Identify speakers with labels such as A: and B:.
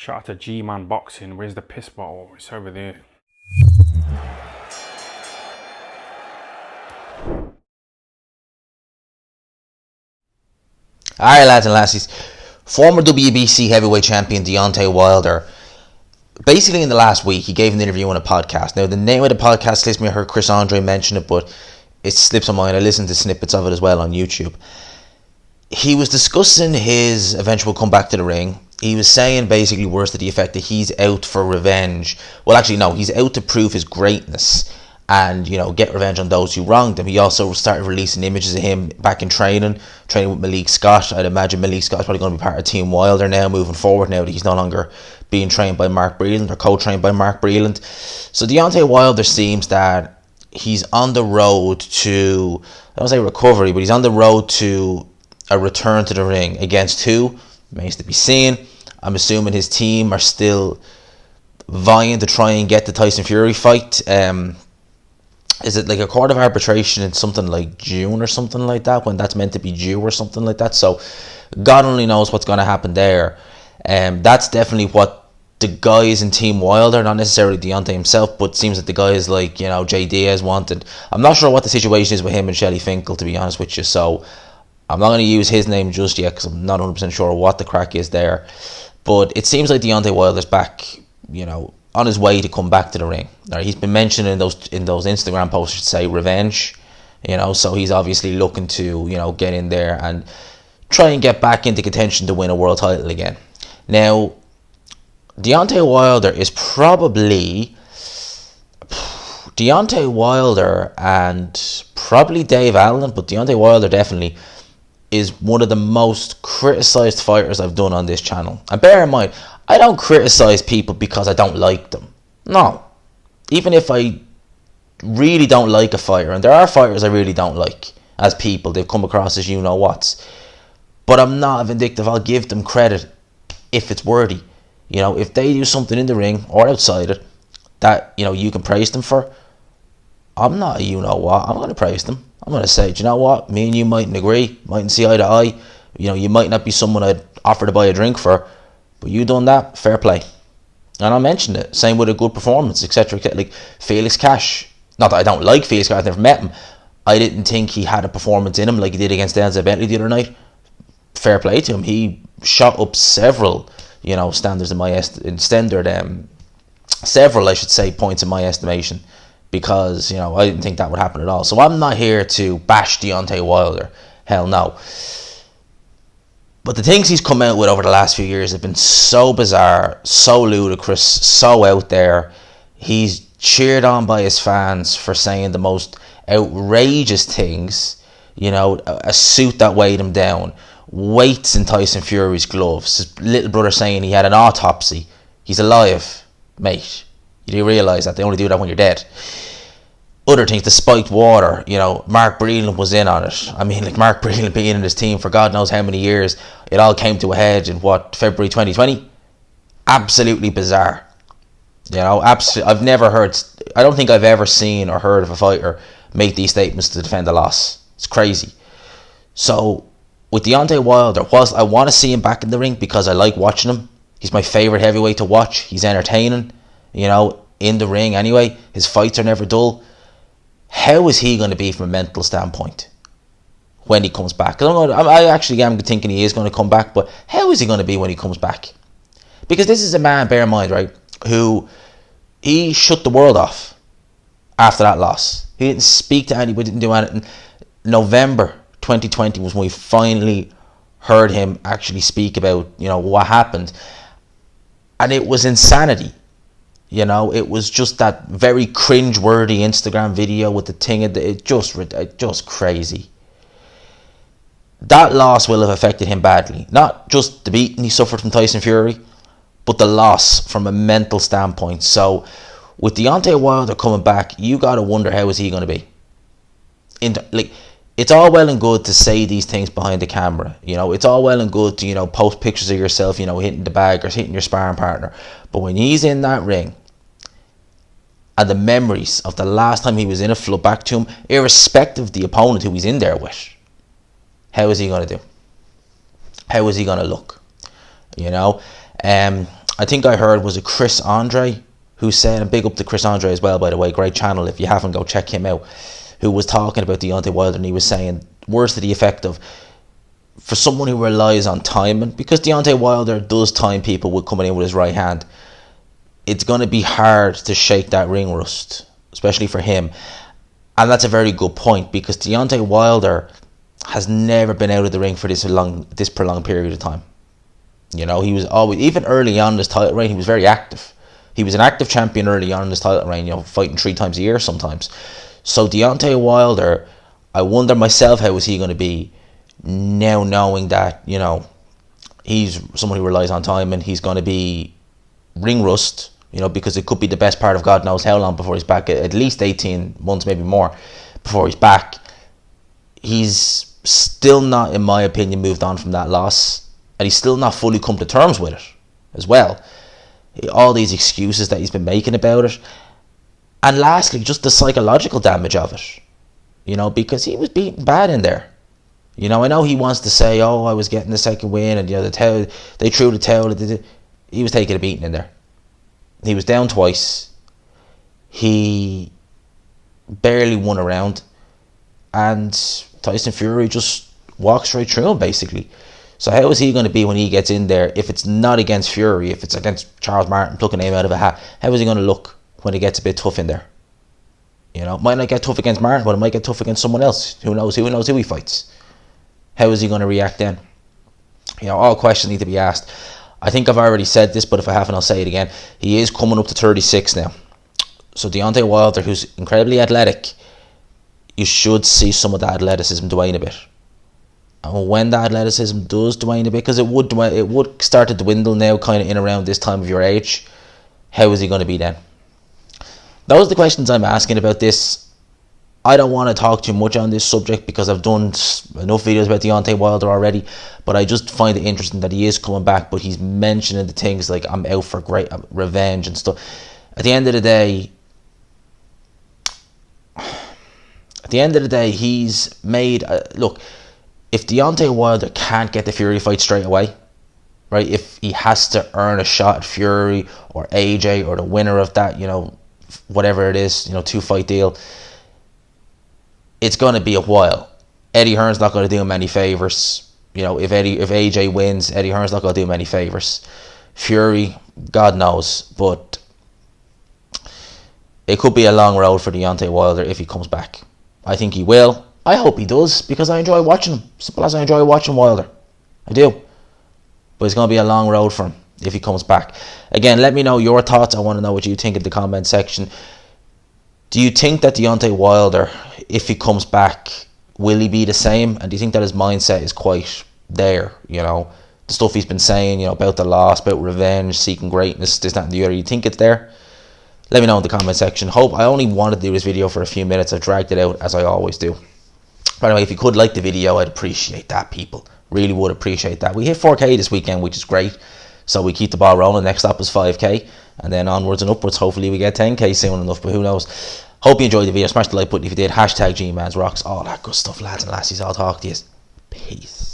A: Shout out to G-Man Boxing. Where's the piss bottle? It's over there.
B: Alright, lads and lassies. Former WBC heavyweight champion Deontay Wilder, basically in the last week, he gave an interview on a podcast. Now, the name of the podcast slips me. I heard Chris Andre mention it, but it slips on mine. I listened to snippets of it as well on YouTube. He was discussing his eventual comeback to the ring. He was saying basically words to the effect that he's out for revenge. Well, actually, no, he's out to prove his greatness and, you know, get revenge on those who wronged him. He also started releasing images of him back in training with Malik Scott. I'd imagine Malik Scott's probably going to be part of Team Wilder now, moving forward, now that he's no longer being trained by Mark Breland or co-trained by Mark Breland. So Deontay Wilder seems that he's on the road to, I don't say recovery, but he's on the road to a return to the ring. Against who? Remains to be seen. I'm assuming his team are still vying to try and get the Tyson Fury fight. Is it like a court of arbitration in something like June or something like that, when that's meant to be due or something like that? So God only knows what's going to happen there. That's definitely what the guys in Team Wilder, not necessarily Deontay himself, but it seems that the guys like, you know, J Diaz wanted. I'm not sure what the situation is with him and Shelly Finkel, to be honest with you, so I'm not going to use his name just yet because I'm not 100% sure what the crack is there. But it seems like Deontay Wilder's back, you know, on his way to come back to the ring. Right, he's been mentioning in those Instagram posts, I should say, revenge, you know, so he's obviously looking to, you know, get in there and try and get back into contention to win a world title again. Now, Deontay Wilder is probably Deontay Wilder and probably Dave Allen, but Deontay Wilder definitely is one of the most criticised fighters I've done on this channel. And bear in mind, I don't criticise people because I don't like them. No. Even if I really don't like a fighter, and there are fighters I really don't like as people, they've come across as you-know-whats, but I'm not vindictive. I'll give them credit if it's worthy. You know, if they do something in the ring or outside it that, you know, you can praise them for, I'm not a you-know-what. I'm going to praise them. I'm going to say, do you know what? Me and you mightn't agree, mightn't see eye to eye. You know, you might not be someone I'd offer to buy a drink for, but you done that, fair play. And I mentioned it. Same with a good performance, etc. Like Felix Cash. Not that I don't like Felix Cash, I've never met him. I didn't think he had a performance in him like he did against Denzel Bentley the other night. Fair play to him. He shot up several, you know, standards in my several, I should say, points in my estimation, because, you know, I didn't think that would happen at all. So I'm not here to bash Deontay Wilder. Hell no. But the things he's come out with over the last few years have been so bizarre, so ludicrous, so out there. He's cheered on by his fans for saying the most outrageous things. You know, a suit that weighed him down, weights in Tyson Fury's gloves, his little brother saying he had an autopsy. He's alive, mate. You do realise that they only do that when you're dead. Other things, the spiked water, you know, Mark Breland was in on it. I mean, like, Mark Breland being in his team for God knows how many years. It all came to a head in, February 2020? Absolutely bizarre. You know, I've never heard, I don't think I've ever seen or heard of a fighter make these statements to defend a loss. It's crazy. So, with Deontay Wilder, whilst I want to see him back in the ring because I like watching him, he's my favourite heavyweight to watch, he's entertaining, you know, in the ring anyway, his fights are never dull. How is he going to be from a mental standpoint when he comes back? I actually am thinking he is going to come back, but how is he going to be when he comes back? Because this is a man, bear in mind, right, who he shut the world off after that loss. He didn't speak to anybody, didn't do anything. November 2020 was when we finally heard him actually speak about, you know, what happened. And it was insanity. You know, it was just that very cringe-worthy Instagram video with the thing. It just crazy. That loss will have affected him badly. Not just the beating he suffered from Tyson Fury, but the loss from a mental standpoint. So, with Deontay Wilder coming back, you got to wonder, how is he going to be? It's all well and good to say these things behind the camera. You know, it's all well and good to, you know, post pictures of yourself, you know, hitting the bag or hitting your sparring partner. But when he's in that ring, and the memories of the last time he was in it flood back to him, irrespective of the opponent who he's in there with, how is he going to do? How is he going to look? You know, I think I heard, was it Chris Andre, who said, and big up to Chris Andre as well, by the way, great channel, if you haven't, go check him out, who was talking about Deontay Wilder, and he was saying words to the effect of, for someone who relies on timing, because Deontay Wilder does time people with coming in with his right hand, it's going to be hard to shake that ring rust, especially for him. And that's a very good point, because Deontay Wilder has never been out of the ring for this prolonged period of time. You know, he was always, even early on in his title reign, he was very active. He was an active champion early on in his title reign, you know, fighting 3 times a year sometimes. So Deontay Wilder, I wonder myself, how is he going to be now, knowing that, you know, he's someone who relies on time, and he's going to be ring rust, you know, because it could be the best part of God knows how long before he's back, at least 18 months, maybe more, before he's back. He's still not, in my opinion, moved on from that loss, and he's still not fully come to terms with it as well. All these excuses that he's been making about it. And lastly, just the psychological damage of it, you know, because he was beaten bad in there. You know, I know he wants to say, oh, I was getting the second win, and, you know, they threw the towel. He was taking a beating in there. He was down twice. He barely won a round, and Tyson Fury just walked straight through him, basically. So how is he going to be when he gets in there, if it's not against Fury, if it's against Charles Martin, pluck a name out of a hat? How is he going to look when it gets a bit tough in there? You know, it might not get tough against Martin, but it might get tough against someone else. Who knows? Who knows who he fights? How is he going to react then? You know, all questions need to be asked. I think I've already said this, but if I haven't, I'll say it again. He is coming up to 36 now. So Deontay Wilder, who's incredibly athletic, you should see some of that athleticism wane a bit. And when that athleticism does wane a bit, because it would start to dwindle now, kind of in around this time of your age, how is he going to be then? Those are the questions I'm asking about this. I don't want to talk too much on this subject because I've done enough videos about Deontay Wilder already, but I just find it interesting that he is coming back, but he's mentioning the things like, I'm out for great revenge and stuff. At the end of the day, he's made... look, if Deontay Wilder can't get the Fury fight straight away, right, if he has to earn a shot at Fury or AJ or the winner of that, you know, whatever it is, you know, 2-fight deal, it's going to be a while. Eddie Hearn's not going to do him any favours. You know, if AJ wins, Eddie Hearn's not going to do him any favours. Fury, God knows, but it could be a long road for Deontay Wilder if he comes back. I think he will. I hope he does, because I enjoy watching him. Simple as I enjoy watching Wilder. I do. But it's going to be a long road for him if he comes back. Again, let me know your thoughts. I want to know what you think in the comment section. Do you think that Deontay Wilder, if he comes back, will he be the same? And do you think that his mindset is quite there? You know, the stuff he's been saying, you know, about the loss, about revenge, seeking greatness, this, that, and the other. You think it's there? Let me know in the comment section. I only wanted to do this video for a few minutes. I've dragged it out, as I always do. By the way, if you could like the video, I'd appreciate that, people. Really would appreciate that. We hit 4K this weekend, which is great. So we keep the ball rolling. Next up is 5K. And then onwards and upwards. Hopefully we get 10K soon enough, but who knows. Hope you enjoyed the video. Smash the like button if you did. Hashtag GMansRocks. All that good stuff, lads and lassies. I'll talk to you. Peace.